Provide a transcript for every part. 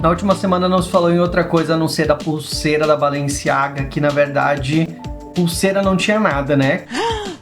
Na última semana não se falou em outra coisa a não ser da pulseira da Balenciaga, que na verdade pulseira não tinha nada, né?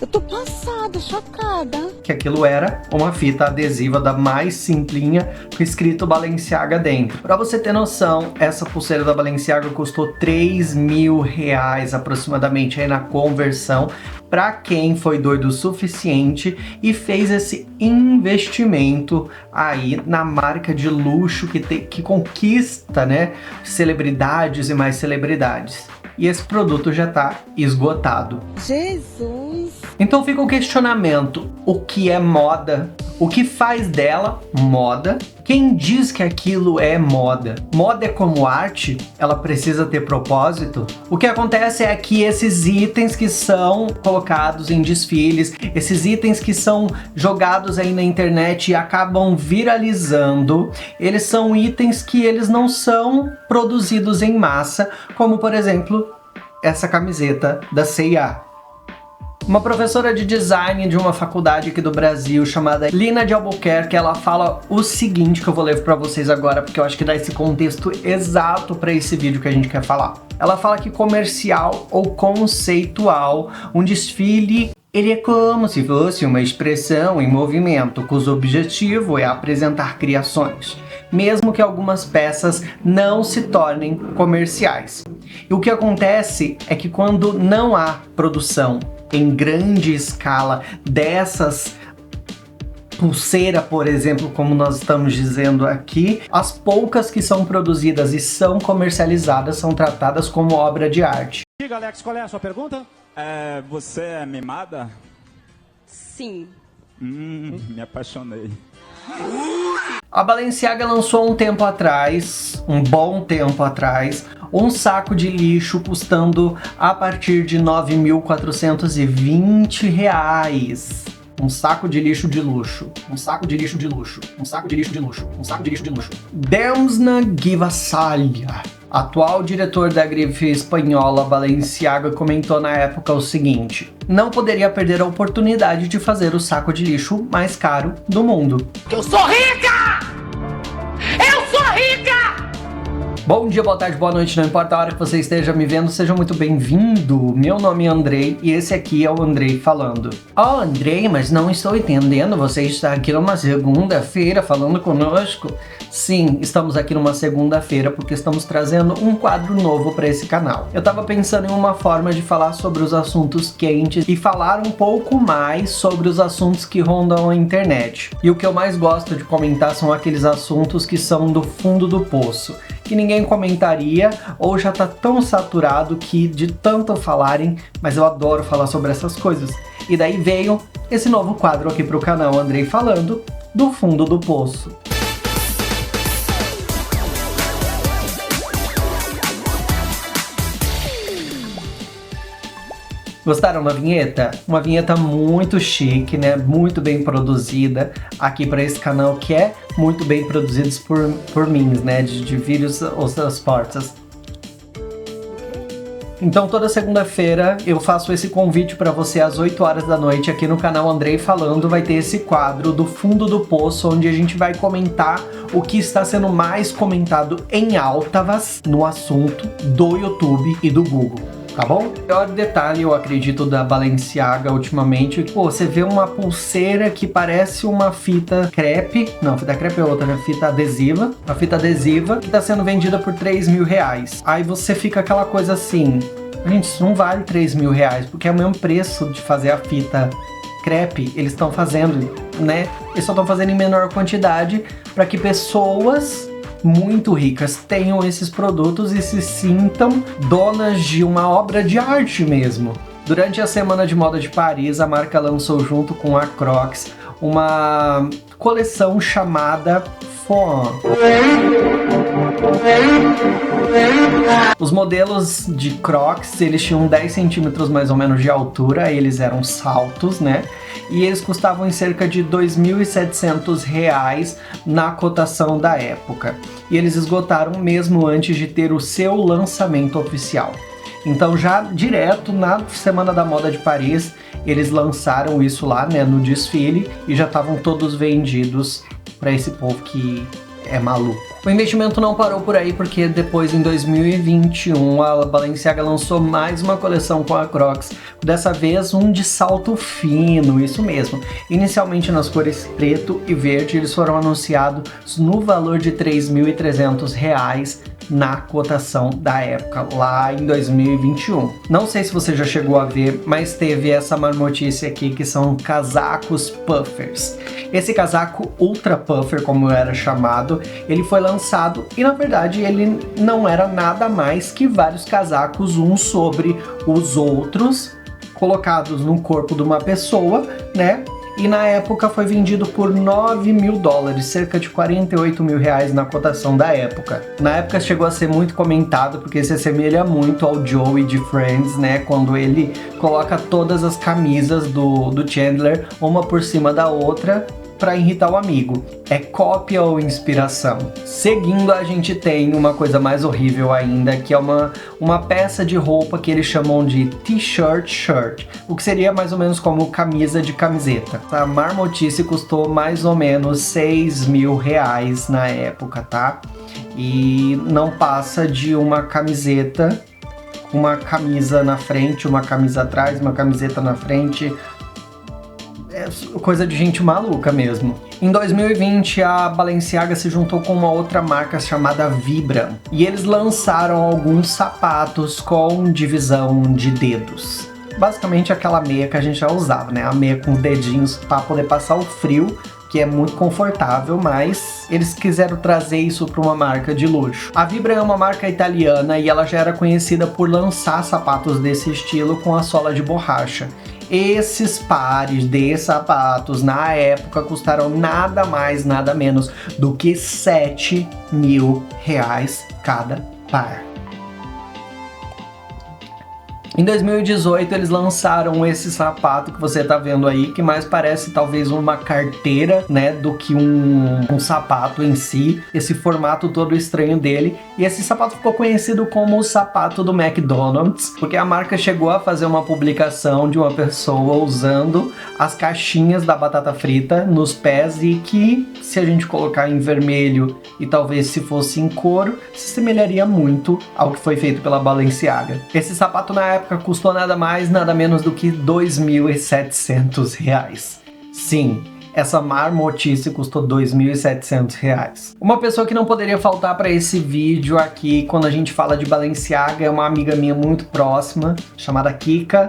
Eu tô passada, chocada. Que aquilo era uma fita adesiva da mais simplinha, com escrito Balenciaga dentro. Pra você ter noção, essa pulseira da Balenciaga custou R$3.000 aproximadamente aí na conversão, pra quem foi doido o suficiente e fez esse investimento aí na marca de luxo que conquista, né, celebridades e mais celebridades. E esse produto já tá esgotado. Jesus! Então fica o questionamento: o que é moda? O que faz dela moda? Quem diz que aquilo é moda? Moda é como arte? Ela precisa ter propósito? O que acontece é que esses itens que são colocados em desfiles, esses itens que são jogados aí na internet e acabam viralizando, eles são itens que eles não são produzidos em massa, como por exemplo essa camiseta da C&A. Uma professora de design de uma faculdade aqui do Brasil chamada Lina de Albuquerque, ela fala o seguinte, que eu vou ler pra vocês agora, porque eu acho que dá esse contexto exato pra esse vídeo que a gente quer falar. Ela fala que comercial ou conceitual, um desfile, ele é como se fosse uma expressão em movimento, cujo objetivo é apresentar criações, mesmo que algumas peças não se tornem comerciais. E o que acontece é que quando não há produção em grande escala dessas pulseira, por exemplo, como nós estamos dizendo aqui, as poucas que são produzidas e são comercializadas são tratadas como obra de arte. Diga, Alex, qual é a sua pergunta? Você é mimada? Sim. Me apaixonei. A Balenciaga lançou um tempo atrás, um bom tempo atrás, um saco de lixo custando a partir de R$9.420. Um saco de lixo de luxo. Um saco de lixo de luxo. Um saco de lixo de luxo. Um saco de lixo de luxo. Demna Gvasalia, atual diretor da grife espanhola Balenciaga, comentou na época o seguinte: não poderia perder a oportunidade de fazer o saco de lixo mais caro do mundo. Eu sou rica! Eu sou rica! Bom dia, boa tarde, boa noite, não importa a hora que você esteja me vendo, seja muito bem-vindo. Meu nome é Andrei e esse aqui é o Andrei falando. Oh, Andrei, mas não estou entendendo, você está aqui numa segunda-feira falando conosco? Sim, estamos aqui numa segunda-feira porque estamos trazendo um quadro novo para esse canal. Eu tava pensando em uma forma de falar sobre os assuntos quentes e falar um pouco mais sobre os assuntos que rondam a internet. E o que eu mais gosto de comentar são aqueles assuntos que são do fundo do poço, que ninguém comentaria ou já tá tão saturado que de tanto falarem, mas eu adoro falar sobre essas coisas. E daí veio esse novo quadro aqui pro canal, Andrei falando do fundo do poço. Gostaram da vinheta? Uma vinheta muito chique, né? Muito bem produzida aqui para esse canal, que é muito bem produzido por mim, né? De vídeos os portas. Então toda segunda-feira eu faço esse convite para você às 8 horas da noite aqui no canal Andrei Falando. Vai ter esse quadro do fundo do poço, onde a gente vai comentar o que está sendo mais comentado em altas no assunto do YouTube e do Google. Tá bom? O pior detalhe, eu acredito, da Balenciaga ultimamente, pô, você vê uma pulseira que parece uma fita crepe, não, fita crepe é outra, né? Fita adesiva, uma fita adesiva que tá sendo vendida por R$3.000. Aí você fica aquela coisa assim, gente, isso não vale R$3.000, porque é o mesmo preço de fazer a fita crepe, eles estão fazendo, né? Eles só estão fazendo em menor quantidade para que pessoas muito ricas tenham esses produtos e se sintam donas de uma obra de arte mesmo. Durante a Semana de Moda de Paris, a marca lançou junto com a Crocs uma coleção chamada Fon. Os modelos de Crocs, eles tinham 10 centímetros mais ou menos de altura, eles eram saltos, né? E eles custavam em cerca de R$2.700 na cotação da época. E eles esgotaram mesmo antes de ter o seu lançamento oficial. Então já direto na Semana da Moda de Paris, eles lançaram isso lá, né, no desfile, e já estavam todos vendidos para esse povo que é maluco. O investimento não parou por aí, porque depois, em 2021, a Balenciaga lançou mais uma coleção com a Crocs. Dessa vez, um de salto fino, isso mesmo. Inicialmente nas cores preto e verde, eles foram anunciados no valor de R$ 3.300 na cotação da época, lá em 2021. Não sei se você já chegou a ver, mas teve essa marmotice aqui, que são casacos puffers. Esse casaco Ultra Puffer, como era chamado, ele foi lançado e, na verdade, ele não era nada mais que vários casacos uns sobre os outros, colocados no corpo de uma pessoa, né? E na época foi vendido por $9.000, cerca de R$ 48.000 na cotação da época. Na época chegou a ser muito comentado, porque se assemelha muito ao Joey de Friends, né? Quando ele coloca todas as camisas do Chandler, uma por cima da outra, para irritar o amigo. É cópia ou inspiração? Seguindo, a gente tem uma coisa mais horrível ainda, que é uma peça de roupa que eles chamam de t-shirt shirt, o que seria mais ou menos como camisa de camiseta. A marmotice custou mais ou menos R$ 6.000 na época, tá? E não passa de uma camiseta, uma camisa na frente, uma camisa atrás, uma camiseta na frente. É coisa de gente maluca mesmo. Em 2020, a Balenciaga se juntou com uma outra marca chamada Vibram, e eles lançaram alguns sapatos com divisão de dedos. Basicamente aquela meia que a gente já usava, né? A meia com dedinhos para poder passar o frio, que é muito confortável, mas eles quiseram trazer isso para uma marca de luxo. A Vibram é uma marca italiana e ela já era conhecida por lançar sapatos desse estilo com a sola de borracha. Esses pares de sapatos na época custaram nada mais, nada menos do que R$7.000 cada par. Em 2018 eles lançaram esse sapato que você tá vendo aí, que mais parece talvez uma carteira, né, do que um sapato em si. Esse formato todo estranho dele. E esse sapato ficou conhecido como o sapato do McDonald's, porque a marca chegou a fazer uma publicação de uma pessoa usando as caixinhas da batata frita nos pés, e que, se a gente colocar em vermelho e talvez se fosse em couro, se semelharia muito ao que foi feito pela Balenciaga. Esse sapato na época custou nada mais, nada menos do que R$2.700. Sim, essa marmotice custou R$2.700. Uma pessoa que não poderia faltar para esse vídeo aqui, quando a gente fala de Balenciaga, é uma amiga minha muito próxima, chamada Kika.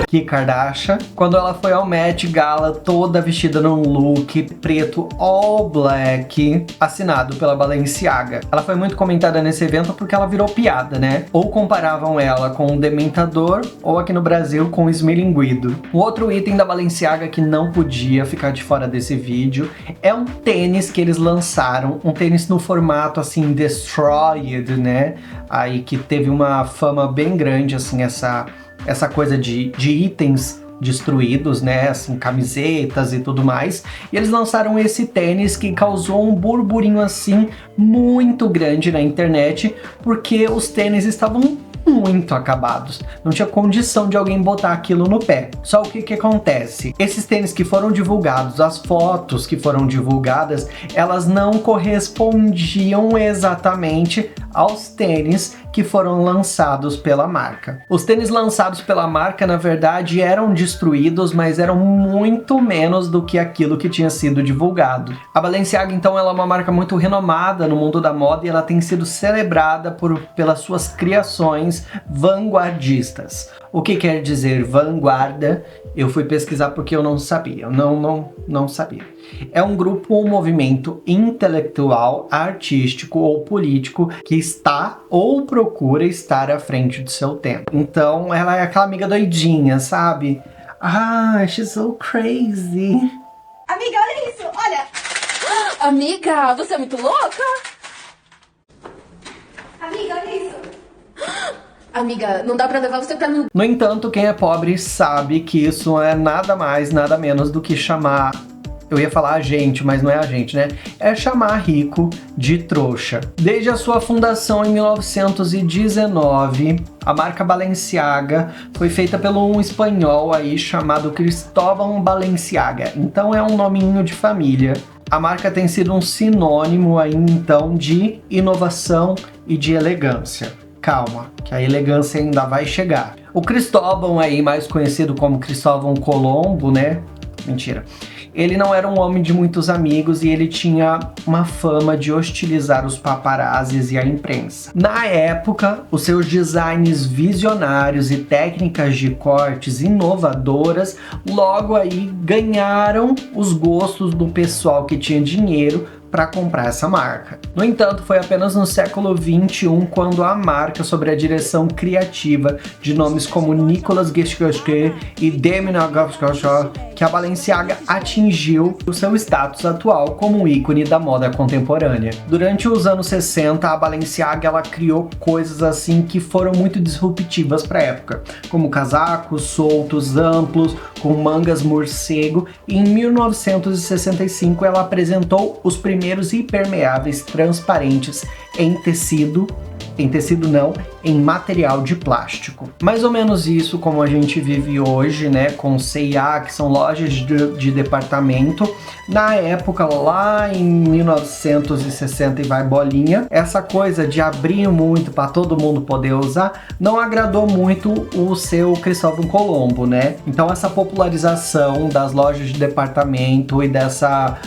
Kim Kardashian, quando ela foi ao Met Gala toda vestida num look preto all black, assinado pela Balenciaga. Ela foi muito comentada nesse evento porque ela virou piada, né? Ou comparavam ela com um dementador, ou aqui no Brasil com um esmilinguido. O outro item da Balenciaga que não podia ficar de fora desse vídeo é um tênis que eles lançaram, um tênis no formato assim destroyed, né? Aí que teve uma fama bem grande, assim, essa coisa de itens destruídos, né, assim, camisetas e tudo mais. E eles lançaram esse tênis que causou um burburinho assim muito grande na internet, porque os tênis estavam muito acabados. Não tinha condição de alguém botar aquilo no pé. Só o que acontece? Esses tênis que foram divulgados, as fotos que foram divulgadas, elas não correspondiam exatamente aos tênis que foram lançados pela marca. Os tênis lançados pela marca, na verdade, eram destruídos, mas eram muito menos do que aquilo que tinha sido divulgado. A Balenciaga, então, ela é uma marca muito renomada no mundo da moda, e ela tem sido celebrada pelas suas criações vanguardistas. O que quer dizer vanguarda? Eu fui pesquisar porque eu não sabia, não sabia. É um grupo ou movimento intelectual, artístico ou político que está ou procura estar à frente do seu tempo. Então ela é aquela amiga doidinha, sabe? Ah, she's so crazy. Amiga, olha isso, olha! Amiga, você é muito louca? Amiga, olha isso! Amiga, não dá pra levar você pra... No entanto, quem é pobre sabe que isso é nada mais, nada menos do que chamar Eu ia falar agente, mas não é agente, né? É chamar rico de trouxa. Desde a sua fundação em 1919, a marca Balenciaga foi feita por um espanhol aí chamado Cristóbal Balenciaga. Então é um nominho de família. A marca tem sido um sinônimo aí então de inovação e de elegância. Calma, que a elegância ainda vai chegar. O Cristóbal aí, mais conhecido como Cristóvão Colombo, né? Mentira. Ele não era um homem de muitos amigos e ele tinha uma fama de hostilizar os paparazzis e a imprensa. Na época, os seus designs visionários e técnicas de cortes inovadoras logo aí ganharam os gostos do pessoal que tinha dinheiro para comprar essa marca. No entanto, foi apenas no século XXI quando a marca, sob a direção criativa de nomes como Nicolas Guesquesque e Demi Nagavskosha, que a Balenciaga atingiu o seu status atual como um ícone da moda contemporânea. Durante os anos 60, a Balenciaga ela criou coisas assim que foram muito disruptivas para a época, como casacos soltos, amplos, com mangas morcego, e em 1965 ela apresentou os primeiros impermeáveis transparentes em material de plástico. Mais ou menos isso como a gente vive hoje, né, com C&A, que são lojas de departamento. Na época, lá em 1960 e vai bolinha, essa coisa de abrir muito para todo mundo poder usar, não agradou muito o seu Cristóvão Colombo, né? Então essa popularização das lojas de departamento e dessa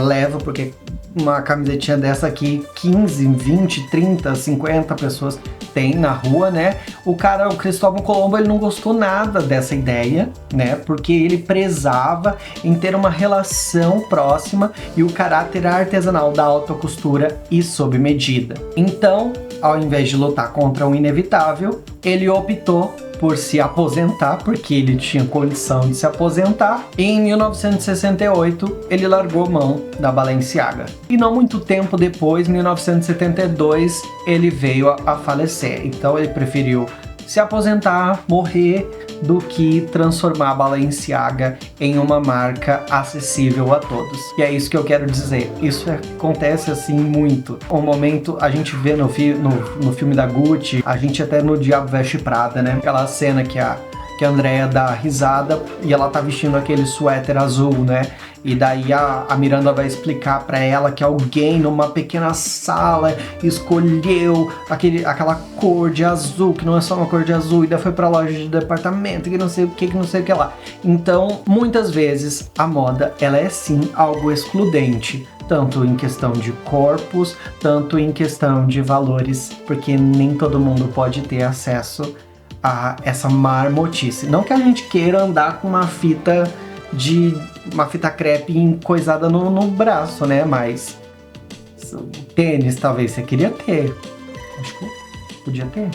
leva, porque uma camisetinha dessa aqui, 15, 20, 30, 50 pessoas tem na rua, né? O Cristóvão Colombo, ele não gostou nada dessa ideia, né? Porque ele prezava em ter uma relação próxima e o caráter artesanal da alta costura e sob medida. Então, ao invés de lutar contra o inevitável, ele optou por se aposentar, porque ele tinha condição de se aposentar, e em 1968 ele largou mão da Balenciaga. E não muito tempo depois, em 1972, ele veio a falecer. Então ele preferiu se aposentar, morrer, do que transformar a Balenciaga em uma marca acessível a todos. E é isso que eu quero dizer. Isso acontece assim muito. Um momento a gente vê no filme da Gucci, a gente até no Diabo Veste Prada, né? Aquela cena que a Andrea dá risada e ela tá vestindo aquele suéter azul, né? E daí a Miranda vai explicar pra ela que alguém numa pequena sala escolheu aquela cor de azul, que não é só uma cor de azul, e daí foi pra loja de departamento, que não sei o que lá. Então, muitas vezes, a moda, ela é sim algo excludente, tanto em questão de corpos, tanto em questão de valores, porque nem todo mundo pode ter acesso a essa marmotice. Não que a gente queira andar com uma fita crepe encoisada no braço, né? Mas tênis talvez você queria ter. Acho que podia ter.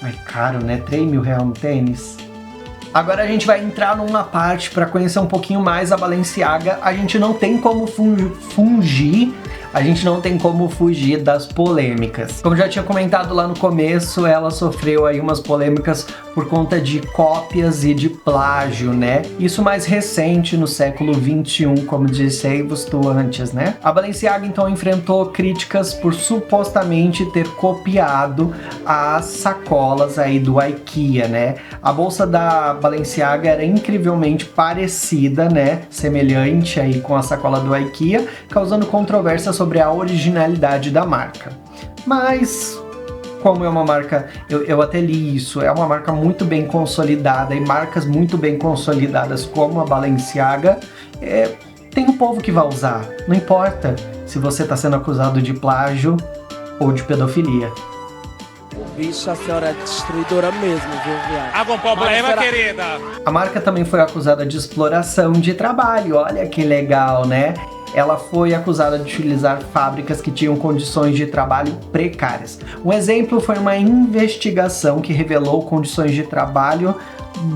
Mas caro, né? 3 mil reais no tênis. Agora a gente vai entrar numa parte para conhecer um pouquinho mais a Balenciaga. A gente não tem como fugir das polêmicas. Como já tinha comentado lá no começo, ela sofreu aí umas polêmicas por conta de cópias e de plágio, né? Isso mais recente no século XXI, como dissei-vos antes, né? A Balenciaga então enfrentou críticas por supostamente ter copiado as sacolas aí do IKEA, né? A bolsa da Balenciaga era incrivelmente parecida, né? Semelhante aí com a sacola do IKEA, causando controvérsia sobre a originalidade da marca. Mas, como é uma marca, eu até li isso, é uma marca muito bem consolidada, e marcas muito bem consolidadas como a Balenciaga, tem um povo que vai usar. Não importa se você está sendo acusado de plágio ou de pedofilia. Bicho, a senhora é destruidora mesmo, viu, viado? Algum problema, querida? A marca também foi acusada de exploração de trabalho, olha que legal, né? Ela foi acusada de utilizar fábricas que tinham condições de trabalho precárias. Um exemplo foi uma investigação que revelou condições de trabalho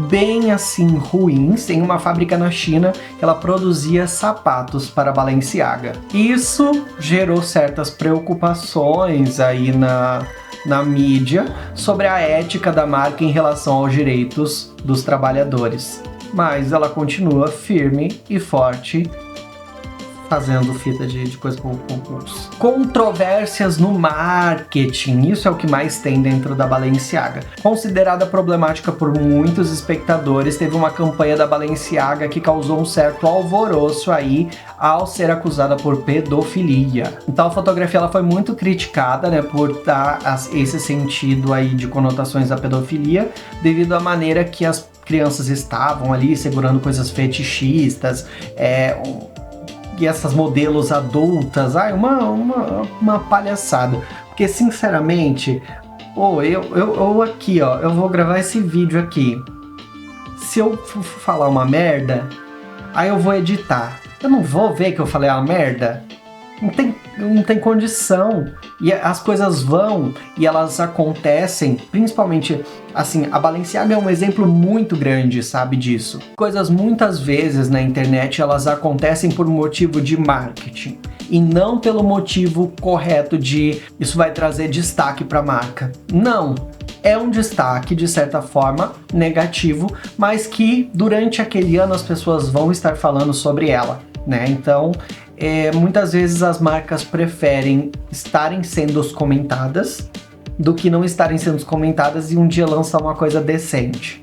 bem assim ruins em uma fábrica na China que ela produzia sapatos para Balenciaga. Isso gerou certas preocupações aí na mídia sobre a ética da marca em relação aos direitos dos trabalhadores. mas ela continua firme e forte, fazendo fita de coisa com concurso. Controvérsias no marketing, isso é o que mais tem dentro da Balenciaga. Considerada problemática por muitos espectadores, teve uma campanha da Balenciaga que causou um certo alvoroço aí ao ser acusada por pedofilia. Então a fotografia ela foi muito criticada, né, por dar esse sentido aí de conotações da pedofilia, devido à maneira que as crianças estavam ali segurando coisas fetichistas, e essas modelos adultas, uma palhaçada. Porque, sinceramente, eu aqui, ó, eu vou gravar esse vídeo aqui. Se eu falar uma merda, aí eu vou editar. Eu não vou ver que eu falei uma merda. Não tem condição. E as coisas vão e elas acontecem, principalmente, assim, a Balenciaga é um exemplo muito grande, sabe, disso. Coisas muitas vezes na internet, elas acontecem por motivo de marketing e não pelo motivo correto de isso vai trazer destaque para a marca. Não. É um destaque, de certa forma, negativo, mas que durante aquele ano as pessoas vão estar falando sobre ela, né? Então, muitas vezes as marcas preferem estarem sendo comentadas do que não estarem sendo comentadas e um dia lançar uma coisa decente.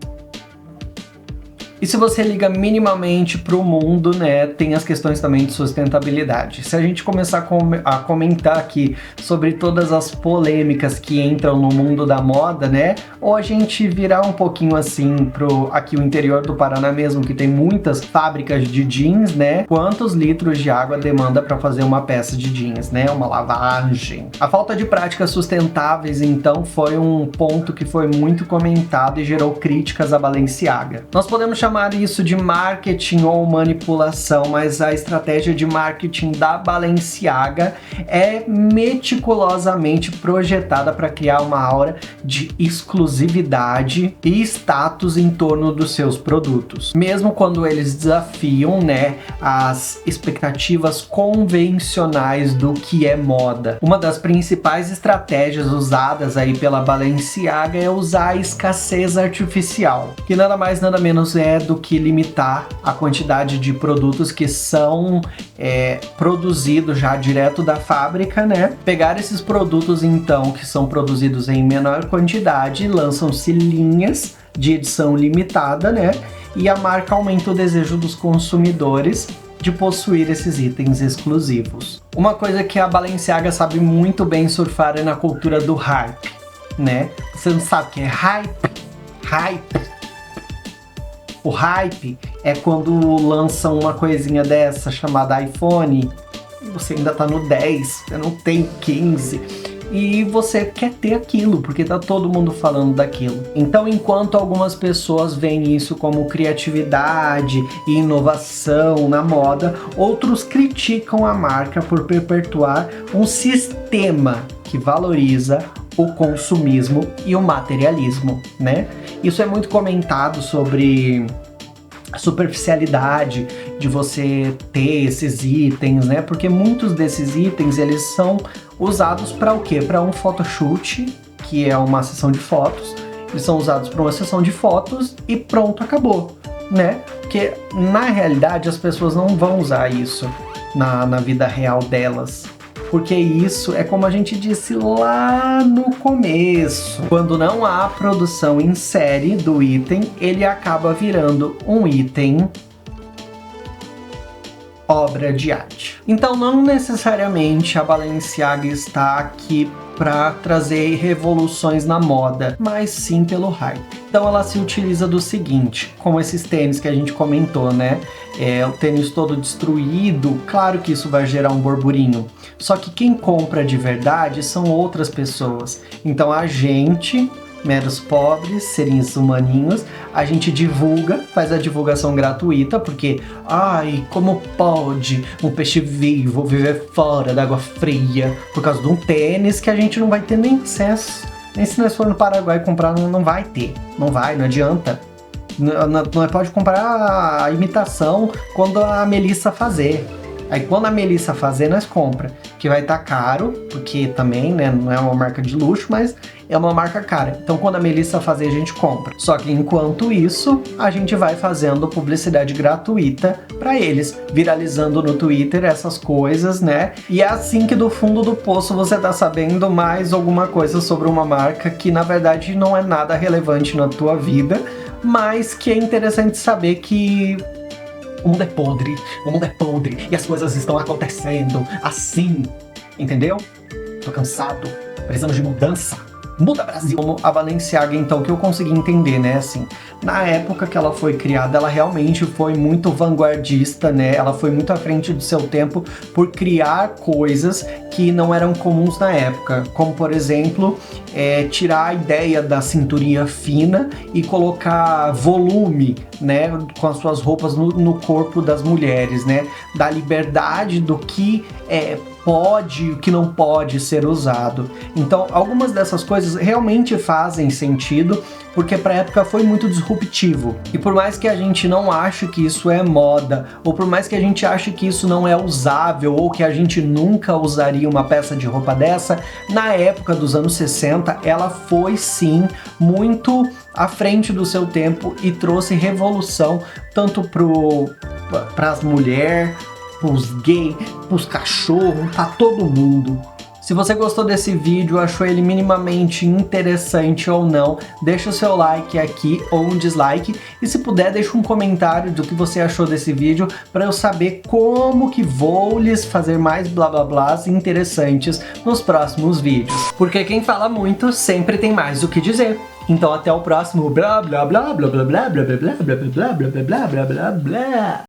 E se você liga minimamente para o mundo, né, tem as questões também de sustentabilidade. Se a gente começar a comentar aqui sobre todas as polêmicas que entram no mundo da moda, né, ou a gente virar um pouquinho assim pro aqui o interior do Paraná mesmo, que tem muitas fábricas de jeans, né, quantos litros de água demanda para fazer uma peça de jeans, né, uma lavagem. A falta de práticas sustentáveis, então, foi um ponto que foi muito comentado e gerou críticas à Balenciaga. Nós podemos chamar isso de marketing ou manipulação, mas a estratégia de marketing da Balenciaga é meticulosamente projetada para criar uma aura de exclusividade e status em torno dos seus produtos, mesmo quando eles desafiam, né, as expectativas convencionais do que é moda. Uma das principais estratégias usadas aí pela Balenciaga é usar a escassez artificial, que nada mais nada menos é do que limitar a quantidade de produtos que são produzidos já direto da fábrica, né? Pegar esses produtos então que são produzidos em menor quantidade, lançam-se linhas de edição limitada, né? E a marca aumenta o desejo dos consumidores de possuir esses itens exclusivos. Uma coisa que a Balenciaga sabe muito bem surfar é na cultura do hype, né? Você não sabe o que é hype? Hype. O hype é quando lançam uma coisinha dessa chamada iPhone e você ainda tá no 10, você não tem 15 e você quer ter aquilo porque tá todo mundo falando daquilo. Então, enquanto algumas pessoas veem isso como criatividade e inovação na moda, outros criticam a marca por perpetuar um sistema que valoriza o consumismo e o materialismo, né? Isso é muito comentado sobre a superficialidade de você ter esses itens, né? Porque muitos desses itens, eles são usados para o quê? Para um photoshoot, que é uma sessão de fotos. Eles são usados para uma sessão de fotos e pronto, acabou, né? Porque na realidade as pessoas não vão usar isso na vida real delas. Porque isso é como a gente disse lá no começo. Quando não há produção em série do item, ele acaba virando um item obra de arte. Então não necessariamente a Balenciaga está aqui para trazer revoluções na moda, mas sim pelo hype. Então ela se utiliza do seguinte, como esses tênis que a gente comentou, né? O tênis todo destruído, claro que isso vai gerar um burburinho. Só que quem compra de verdade são outras pessoas. Então a gente, meros pobres, seres humaninhos, a gente divulga, faz a divulgação gratuita, porque, ai, como pode um peixe vivo viver fora da água fria por causa de um tênis que a gente não vai ter nem acesso. Nem se nós for no Paraguai comprar, não vai ter. Não adianta. Não pode comprar a imitação quando a Melissa fazer. Aí quando a Melissa fazer, nós compra. Que vai estar caro, porque também, né, não é uma marca de luxo, mas é uma marca cara. Então quando a Melissa fazer, a gente compra. Só que enquanto isso, a gente vai fazendo publicidade gratuita para eles, viralizando no Twitter essas coisas, né? E é assim que do fundo do poço você tá sabendo mais alguma coisa sobre uma marca que na verdade não é nada relevante na tua vida, mas que é interessante saber que o mundo é podre e as coisas estão acontecendo assim, entendeu? Tô cansado, precisamos de mudança. Muda Brasil! Como a Balenciaga, então, que eu consegui entender, né, assim, na época que ela foi criada, ela realmente foi muito vanguardista, né, ela foi muito à frente do seu tempo por criar coisas que não eram comuns na época, como, por exemplo, tirar a ideia da cinturinha fina e colocar volume, né, com as suas roupas no corpo das mulheres, né, da liberdade do que pode e o que não pode ser usado. Então, algumas dessas coisas realmente fazem sentido, porque para a época foi muito disruptivo. E por mais que a gente não ache que isso é moda, ou por mais que a gente ache que isso não é usável, ou que a gente nunca usaria uma peça de roupa dessa, na época dos anos 60, ela foi sim muito à frente do seu tempo e trouxe revolução tanto para as mulheres, pros gays, pros cachorros, pra todo mundo. Se você gostou desse vídeo, achou ele minimamente interessante ou não, deixa o seu like aqui ou um dislike e se puder deixa um comentário do que você achou desse vídeo para eu saber como que vou lhes fazer mais blá blá blás interessantes nos próximos vídeos. Porque quem fala muito sempre tem mais o que dizer. Então até o próximo blá blá blá blá blá blá blá blá blá blá blá blá blá blá blá blá blá blá.